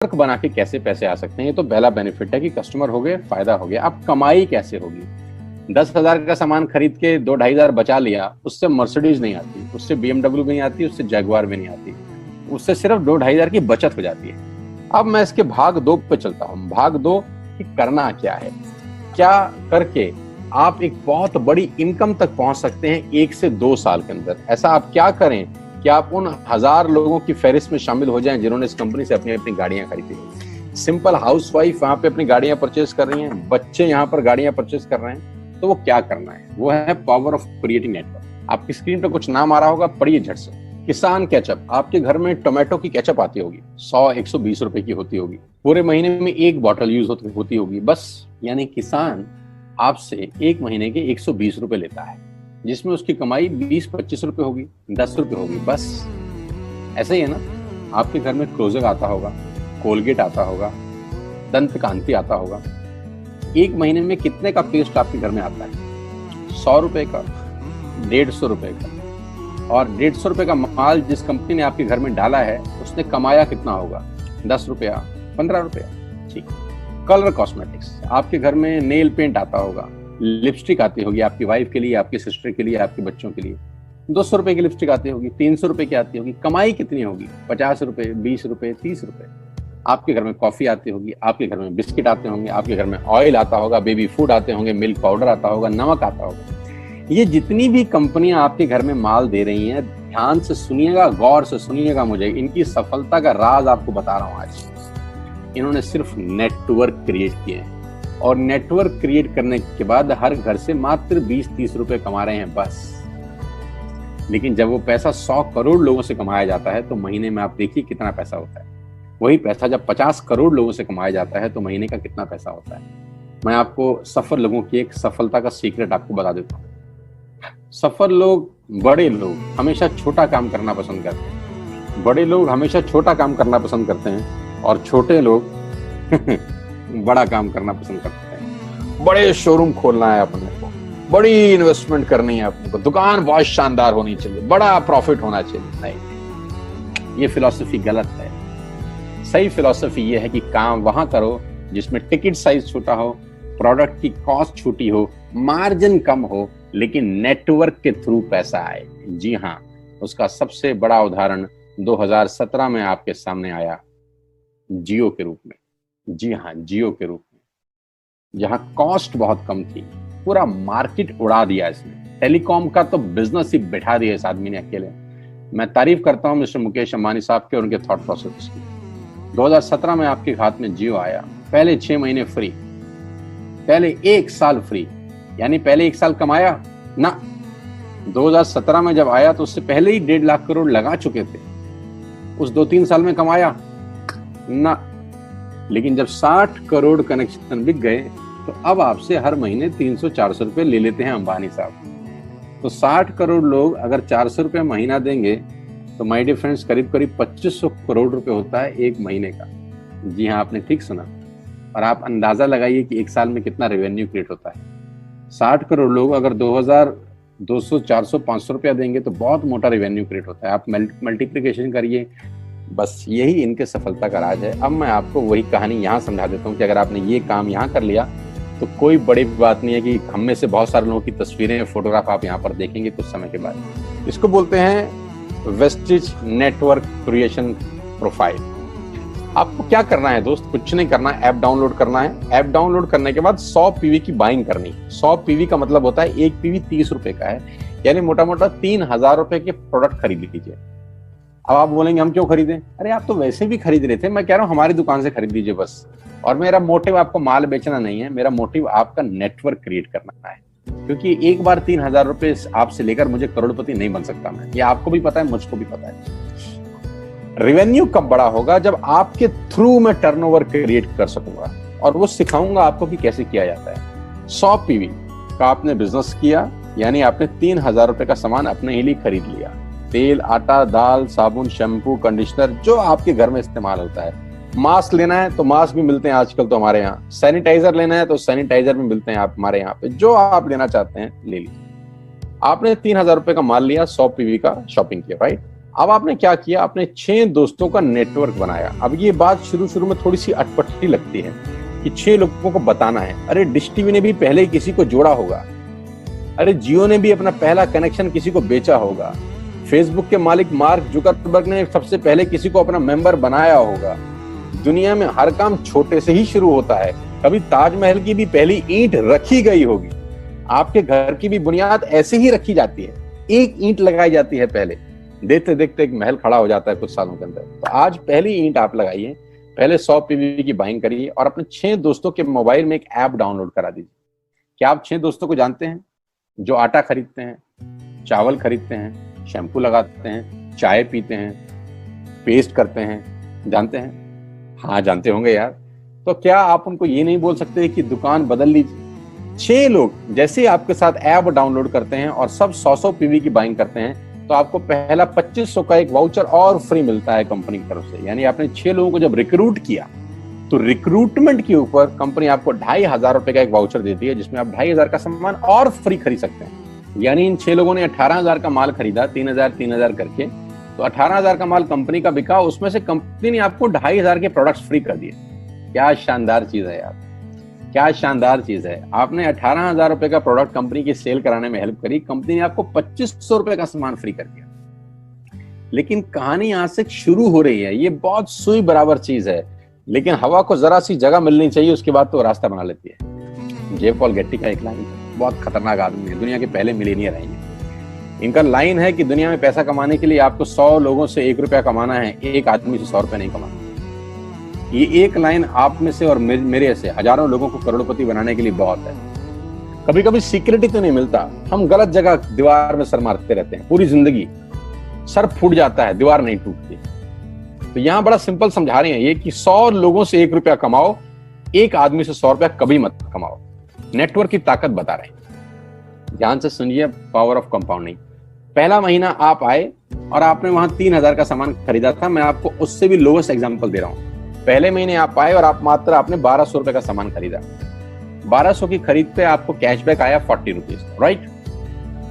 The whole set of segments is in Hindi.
नेटवर्क बना के कैसे पैसे आ सकते हैं, ये तो पहला बेनिफिट है कि कस्टमर हो गए, फायदा हो गया। अब कमाई कैसे होगी? 10,000 का सामान खरीद के 2-2,500 बचा लिया, उससे मर्सिडीज नहीं आती, उससे BMW भी नहीं आती, उससे जैगवार भी नहीं आती, उससे सिर्फ 2-2,500 की बचत हो जाती है। अब मैं इसके भाग 2 पे चलता हूँ। भाग 2 कि करना क्या है, क्या करके आप एक बहुत बड़ी इनकम तक पहुंच सकते हैं 1 से 2 साल के अंदर। ऐसा आप क्या करें कि आप उन 1000 लोगों की फहरिस्त में शामिल हो जाएं जिन्होंने इस कंपनी से अपनी अपनी गाड़ियां खरीदी। सिंपल हाउसवाइफ वहां पे अपनी गाड़ियां परचेज कर रही हैं, बच्चे यहाँ पर गाड़ियां परचेज कर रहे हैं, तो वो क्या करना है? वो है पावर ऑफ क्रिएटिंग नेटवर्क। आपकी स्क्रीन पर कुछ नाम आ रहा होगा, पढ़िए झट से। किसान केचप, आपके घर में टोमेटो की केचप आती होगी, 100-120 रुपए की होती होगी, पूरे महीने में 1 बॉटल यूज होती होगी बस। यानी किसान आपसे 1 महीने के 120 रुपए लेता है, जिसमें उसकी कमाई 20-25 रुपए होगी, 10 रुपए होगी बस। ऐसा ही है ना? आपके घर में क्लोजर आता होगा, कोलगेट आता होगा, दंत कांति आता होगा। 1 महीने में कितने का पेस्ट आपके घर में आता है? 100 रुपए का, 150 रुपए का। और 150 रुपए का माल जिस कंपनी ने आपके घर में डाला है, उसने कमाया कितना होगा? 10 रुपया, 15 रुपया। ठीक। कलर कॉस्मेटिक्स, आपके घर में नेल पेंट आता होगा, लिपस्टिक आती होगी आपकी वाइफ के लिए, आपकी सिस्टर के लिए, आपके बच्चों के लिए। 200 रुपए की लिपस्टिक आती होगी, 300 रुपए की आती होगी। कमाई कितनी होगी? 50 रुपए, 20 रुपए, 30 रुपए। आपके घर में कॉफी आती होगी, आपके घर में बिस्किट आते होंगे, आपके घर में ऑयल आता होगा, बेबी फूड आते होंगे, मिल्क पाउडर आता होगा, नमक आता होगा। ये जितनी भी कंपनियां आपके घर में माल दे रही हैं, ध्यान से सुनिएगा, गौर से सुनिएगा मुझे। इनकी सफलता का राज आपको बता रहा हूं आज। इन्होंने सिर्फ नेटवर्क क्रिएट किए हैं, और नेटवर्क क्रिएट करने के बाद हर घर से मात्र 20-30 रुपए कमा रहे हैं बस। लेकिन जब वो पैसा 100 करोड़ लोगों से कमाया जाता है, तो महीने में आप देखिए कितना पैसा होता है। वही पैसा जब 50 करोड़ लोगों से कमाया जाता है, तो महीने का कितना पैसा होता है। मैं आपको सफल लोगों की एक सफलता का सीक्रेट आपको बता देता हूँ। सफल लोग, बड़े लोग हमेशा छोटा काम करना पसंद करते हैं। बड़े लोग हमेशा छोटा काम करना पसंद करते हैं, और छोटे लोग बड़ा काम करना पसंद करते हैं। बड़े शोरूम खोलना है अपने को, बड़ी इन्वेस्टमेंट करनी है अपने को, दुकान बहुत शानदार होनी चाहिए, बड़ा प्रॉफिट होना चाहिए। नहीं, ये फिलॉसफी गलत है। सही फिलॉसफी ये है कि काम वहां करो जिसमें टिकट साइज छोटा हो, प्रोडक्ट की कॉस्ट छोटी हो, मार्जिन कम हो, लेकिन नेटवर्क के थ्रू पैसा आए। जी हाँ, उसका सबसे बड़ा उदाहरण 2017 में आपके सामने आया, जियो के रूप में। जी हाँ, जियो के रूप में, जहां कॉस्ट बहुत कम थी, पूरा मार्केट उड़ा दिया इसने। टेलीकॉम का तो बिजनेस ही बैठा दिया इस आदमी ने अकेले। मैं तारीफ करता हूं मिस्टर मुकेश अंबानी साहब के और उनके थॉट प्रोसेस की। 2017 में आपके हाथ में जियो आया, पहले 6 महीने फ्री, पहले 1 साल फ्री। यानी पहले 1 साल कमाया ना। 2017 में जब आया तो उससे पहले ही 1.5 लाख करोड़ लगा चुके थे। उस 2-3 साल में कमाया ना। लेकिन जब 60 करोड़ कनेक्शन बिक गए, तो अब आपसे हर महीने 300-400 रुपए ले लेते हैं अंबानी साहब। तो 60 करोड़ लोग अगर 400 रुपए महीना देंगे, तो माय डियर फ्रेंड्स, करीब करीब 2500 करोड़ रुपए होता है 1 महीने का। जी हाँ, आपने ठीक सुना। और आप अंदाजा लगाइए कि 1 साल में कितना रेवेन्यू क्रिएट होता है। 60 करोड़ लोग अगर 2200, 400, 500 रुपया देंगे, तो बहुत मोटा रेवेन्यू क्रिएट होता है। आप मल्टीप्लिकेशन करिए। बस यही इनके सफलता का राज है। अब मैं आपको वही कहानी यहाँ समझा देता हूँ कि अगर आपने ये काम यहाँ कर लिया, तो कोई बड़ी बात नहीं है कि हम में से बहुत सारे लोगों की तस्वीरें, फोटोग्राफ आप यहाँ पर देखेंगे कुछ समय के बाद। इसको बोलते हैं वेस्टिज नेटवर्क क्रिएशन प्रोफाइल। आपको क्या करना है दोस्त? कुछ नहीं करना है, ऐप डाउनलोड करना है। ऐप डाउनलोड करने के बाद 100 पीवी की बाइंग करनी है। 100 पीवी का मतलब होता है 1 पीवी 30 रुपए का है, यानी मोटा मोटा 3000 रुपए के प्रोडक्ट खरीद लीजिए। अब आप बोलेंगे हम क्यों खरीदें? अरे आप तो वैसे भी खरीद रहे थे। मैं कह रहा हूँ हमारी दुकान से खरीद लीजिए बस। और मेरा मोटिव आपको माल बेचना नहीं है, मेरा मोटिव आपका नेटवर्क क्रिएट करना है। क्योंकि एक बार 3000 रुपए आपसे लेकर मुझे करोड़पति नहीं बन सकता मैं। ये आपको भी पता है, मुझको भी पता है। रेवेन्यू कब बड़ा होगा? जब आपके थ्रू मैं टर्नओवर क्रिएट कर सकूंगा, और वो सिखाऊंगा आपको कि कैसे किया जाता है। 100 पीवी का आपने बिजनेस किया, यानी आपने 3000 रुपए का सामान अपने ही लिए खरीद लिया। तेल, आटा, दाल, साबुन, शैम्पू, कंडीशनर, जो आपके घर में इस्तेमाल होता है। मास्क लेना है तो मास्क भी मिलते हैं आजकल तो हमारे यहाँ। सैनिटाइजर लेना है तो सैनिटाइजर भी मिलते हैं आप हमारे यहाँ पे। जो आप लेना चाहते हैं ले लीजिए। आपने 3000 रुपए का माल लिया, 100 पीवी का शॉपिंग किया, राइट? अब आपने क्या किया, आपने 6 दोस्तों का नेटवर्क बनाया। अब ये बात शुरू में थोड़ी सी अटपटी लगती है कि 6 लोगों को बताना है। अरे डिश टीवी ने भी पहले किसी को जोड़ा होगा, अरे जियो ने भी अपना पहला कनेक्शन किसी को बेचा होगा, फेसबुक के मालिक मार्क जुकरबर्ग ने सबसे पहले किसी को अपना मेंबर बनाया होगा। दुनिया में हर काम छोटे से ही शुरू होता है। कभी ताजमहल की भी पहली ईंट रखी गई होगी, आपके घर की भी बुनियाद ऐसे ही रखी जाती है, एक ईंट लगाई जाती है पहले, देखते देखते एक महल खड़ा हो जाता है कुछ सालों के अंदर। तो आज पहली ईंट आप लगाइए, पहले 100 पीवी की बाइंग करिए और अपने 6 दोस्तों के मोबाइल में एक ऐप डाउनलोड करा दीजिए। क्या आप 6 दोस्तों को जानते हैं जो आटा खरीदते हैं, चावल खरीदते हैं, शैम्पू लगाते हैं, चाय पीते हैं, पेस्ट करते हैं? जानते हैं? हाँ जानते होंगे यार। तो क्या आप उनको ये नहीं बोल सकते कि दुकान बदल लीजिए? 6 लोग जैसे आपके साथ ऐप डाउनलोड करते हैं और सब 100 पीवी की बाइंग करते हैं तो आपको पहला 2500 का एक वाउचर और फ्री मिलता है कंपनी की तरफ से। यानी आपने 6 लोगों को जब रिक्रूट किया तो रिक्रूटमेंट के ऊपर कंपनी आपको 2500 रुपए का एक वाउचर देती है जिसमें आप 2500 का सामान और फ्री खरीद सकते हैं। यानी इन 6 लोगों ने 18,000 का माल खरीदा, 3,000 करके, तो 18,000 का माल कंपनी का बिका, उसमें से कंपनी ने आपको 2500 के प्रोडक्ट्स फ्री कर दिए। क्या शानदार चीज है यार, क्या शानदार चीज है। आपने 18,000 रुपए का प्रोडक्ट कंपनी की सेल कराने में हेल्प करी, कंपनी ने आपको 2500 रुपए का सामान फ्री कर दिया। लेकिन कहानी यहां से शुरू हो रही है। ये बहुत सुई बराबर चीज है, लेकिन हवा को जरा सी जगह मिलनी चाहिए, उसके बाद तो रास्ता बना लेती है। जे पॉल गेट्टी का एक लाइन, बहुत खतरनाक आदमी है, दुनिया के पहले मिलियनियर हैं ये। इनका लाइन है कि दुनिया में पैसा कमाने के लिए आपको 100 लोगों से 1 रुपया कमाना है, एक आदमी से 100 रुपया नहीं कमाना। ये एक लाइन आप में से और मेरे से हजारों लोगों को करोड़पति बनाने के लिए बहुत है। कभी कभी सिक्योरिटी तो नहीं मिलता, हम गलत जगह दीवार में सर मारते रहते हैं, पूरी जिंदगी सर फूट जाता है, दीवार नहीं टूटती। तो यहां बड़ा सिंपल समझा रहे हैं ये कि 100 लोगों से 1 रुपया कमाओ, एक आदमी से 100 रुपया कभी मत कमाओ। नेटवर्क की ताकत बता रहे हैं, ध्यान से सुनिए, पावर ऑफ कंपाउंडिंग। पहला महीना आप आए और आपने वहां 3,000 का सामान खरीदा था, मैं आपको उससे भी लोएस्ट एग्जांपल दे रहा हूं। पहले महीने आप आए और आप मात्र आपने 1200 रुपए का सामान खरीदा, 1200 की खरीद पे आपको कैशबैक आया 40 रुपीज, राइट?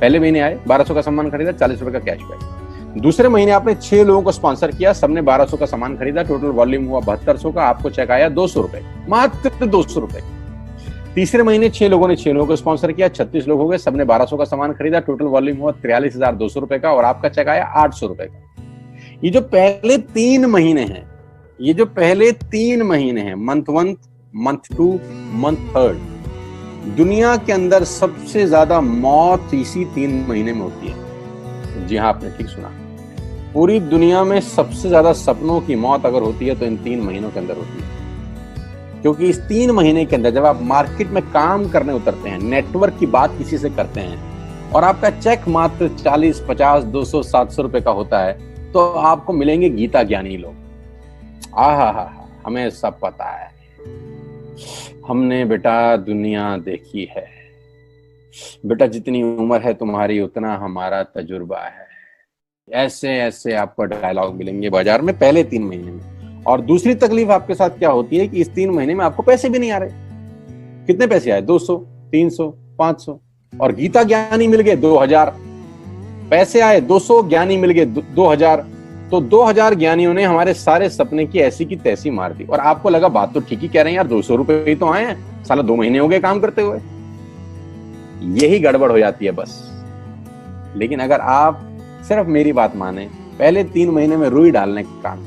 पहले महीने आए, 1200 का सामान खरीदा, 40 रुपए का कैशबैक। दूसरे महीने आपने 6 लोगों को स्पॉन्सर किया, सबने 1200 का सामान खरीदा, टोटल वॉल्यूम हुआ 7200 का, आपको चेक आया 200 रुपए, मात्र 200 रुपए। तीसरे महीने 6 लोगों ने 6 लोगों को स्पॉन्सर किया, 36 लोग हो गए, सबने 1200 का सामान खरीदा, टोटल वॉल्यूम हुआ 43,200 रुपए का, और आपका चेक आया 800 रुपए का। ये जो पहले 3 महीने हैं, ये जो पहले 3 महीने हैं, मंथ 1, मंथ 2, मंथ 3, दुनिया के अंदर सबसे ज्यादा मौत इसी 3 महीने में होती है। जी हाँ, आपने ठीक सुना, पूरी दुनिया में सबसे ज्यादा सपनों की मौत अगर होती है तो इन 3 महीनों के अंदर होती है। क्योंकि इस 3 महीने के अंदर जब आप मार्केट में काम करने उतरते हैं, नेटवर्क की बात किसी से करते हैं और आपका चेक मात्र 40, 50, 200, 700 रुपए का होता है, तो आपको मिलेंगे गीता ज्ञानी लोग। आहा, हमें सब पता है, हमने बेटा दुनिया देखी है, बेटा जितनी उम्र है तुम्हारी उतना हमारा तजुर्बा है। ऐसे ऐसे आपको डायलॉग मिलेंगे बाजार में पहले 3 महीने में। और दूसरी तकलीफ आपके साथ क्या होती है कि इस 3 महीने में आपको पैसे भी नहीं आ रहे। कितने पैसे आए? 200, 300, 500, और गीता ज्ञानी मिल गए 2000। पैसे आए 200, ज्ञानी मिल गए 2000, तो 2000 ज्ञानियों ने हमारे सारे सपने की ऐसी की तैसी मार दी। और आपको लगा बात तो ठीक ही कह रहे हैं यार, 200 रुपए ही तो आए हैं, साला 2 महीने हो गए काम करते हुए। यही गड़बड़ हो जाती है बस। लेकिन अगर आप सिर्फ मेरी बात माने, पहले 3 महीने में रुई डालने का काम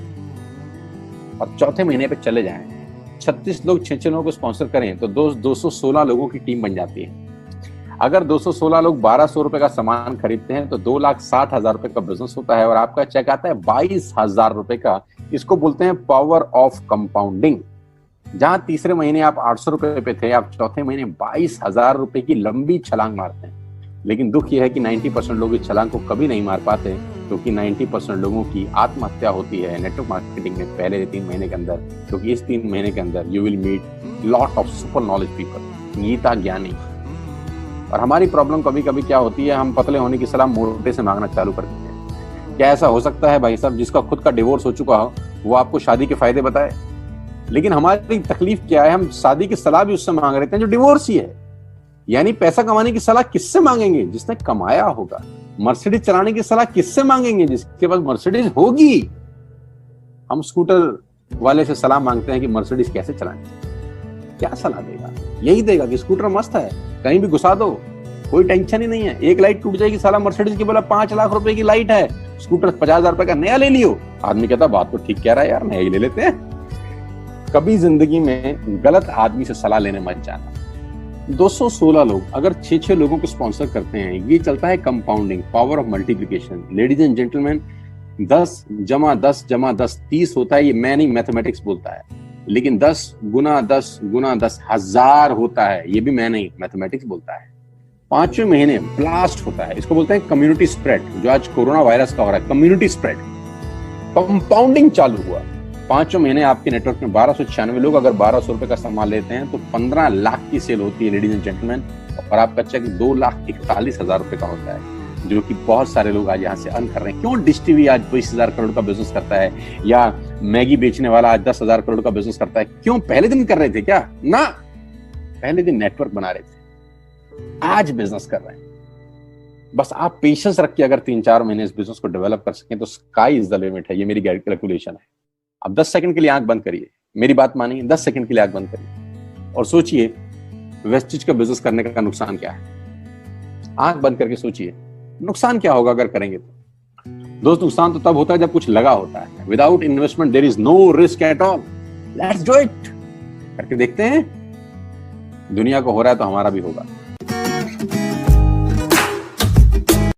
और चौथे महीने पे चले जाएं, 36 लोग 6 लोगों को स्पॉन्सर करें तो 216 लोगों की टीम बन जाती है। अगर 216 लोग 1200 रुपए का सामान खरीदते हैं तो 2,60,000 रुपए का बिजनेस होता है और आपका चेक आता है 22,000 रुपए का। इसको बोलते हैं पावर ऑफ कंपाउंडिंग। जहां तीसरे महीने आप 800 रुपए पे थे, आप चौथे महीने 22,000 रुपए की लंबी छलांग मारते हैं। लेकिन दुख यह है कि 90% लोग इस छलांग को कभी नहीं मार पाते, क्योंकि 90% लोगों की आत्महत्या होती है नेटवर्क मार्केटिंग में पहले 3 महीने के अंदर। क्योंकि इस 3 महीने के अंदर you will meet lot of super knowledge people, Gita ज्ञानी। और हमारी प्रॉब्लम कभी कभी क्या होती है, हम पतले होने की सलाह मोटे से मांगना चालू कर देते हैं। क्या ऐसा हो सकता है भाई साहब, जिसका खुद का डिवोर्स हो चुका हो वो आपको शादी के फायदे बताए? लेकिन हमारी तकलीफ क्या है, हम शादी की सलाह भी उससे मांग रहे थे जो डिवोर्स ही है। यानी पैसा कमाने की सलाह किससे मांगेंगे? जिसने कमाया होगा। मर्सिडीज चलाने की सलाह किससे मांगेंगे? जिसके पास मर्सिडीज होगी। हम स्कूटर वाले से सलाह मांगते हैं कि मर्सिडीज कैसे चलाएं। क्या सलाह देगा? यही देगा कि स्कूटर मस्त है, कहीं भी घुसा दो, कोई टेंशन ही नहीं है। एक लाइट टूट जाएगी, साला मर्सिडीज की बोला 5 लाख रुपए की लाइट है, स्कूटर 50,000 रुपए का नया ले लियो। आदमी कहता बात तो ठीक कह रहा है यार, नया ही ले लेते हैं। कभी जिंदगी में गलत आदमी से सलाह लेने मत जाना। 216 लोग अगर 6-6 लोगों को स्पॉन्सर करते हैं, ये चलता है compounding, power of multiplication. Ladies and gentleman, 10 जमा 10 जमा 10 30 होता है। ये मैं नहीं, मैथमेटिक्स बोलता है। लेकिन 10 गुना 10 गुना 10 1000 होता है। ये भी मैं नहीं, मैथमेटिक्स बोलता है। 5वें महीने ब्लास्ट होता है, इसको बोलते हैं कम्युनिटी स्प्रेड, जो आज कोरोना वायरस का हो रहा है। कम्युनिटी स्प्रेड, कंपाउंडिंग चालू हुआ। 5वें महीने आपके नेटवर्क में 1296 लोग अगर 1200 रुपए का सामान लेते हैं तो 15 लाख की सेल होती है लेडीज एंड जेंटलमैन। और आपका चेक 2,41,000 रुपए का होता है, जो कि बहुत सारे लोग आज यहाँ से अर्न कर रहे हैं। क्यों डिश टीवी आज 20,000 करोड़ का बिजनेस करता है, या मैगी बेचने वाला आज 10,000 करोड़ का बिजनेस करता है? क्यों? पहले दिन कर रहे थे क्या? ना, पहले दिन नेटवर्क बना रहे थे, आज बिजनेस कर रहे हैं। बस आप पेशेंस रख के अगर 3-4 महीने इस बिजनेस को डेवलप कर सकें तो स्काई इज द लिमिट है। ये मेरी कैलकुलेशन है। अब 10 सेकंड के लिए आंख बंद करिए, मेरी बात मानिए, 10 सेकंड के लिए आंख बंद करिए और सोचिए वेस्टेज का बिजनेस करने का नुकसान क्या है। आंख बंद करके सोचिए नुकसान क्या होगा अगर करेंगे तो। दोस्त, नुकसान तो तब होता है जब कुछ लगा होता है। Without investment there is no risk at all. Let's do it. करके देखते हैं, दुनिया को हो रहा है तो हमारा भी होगा।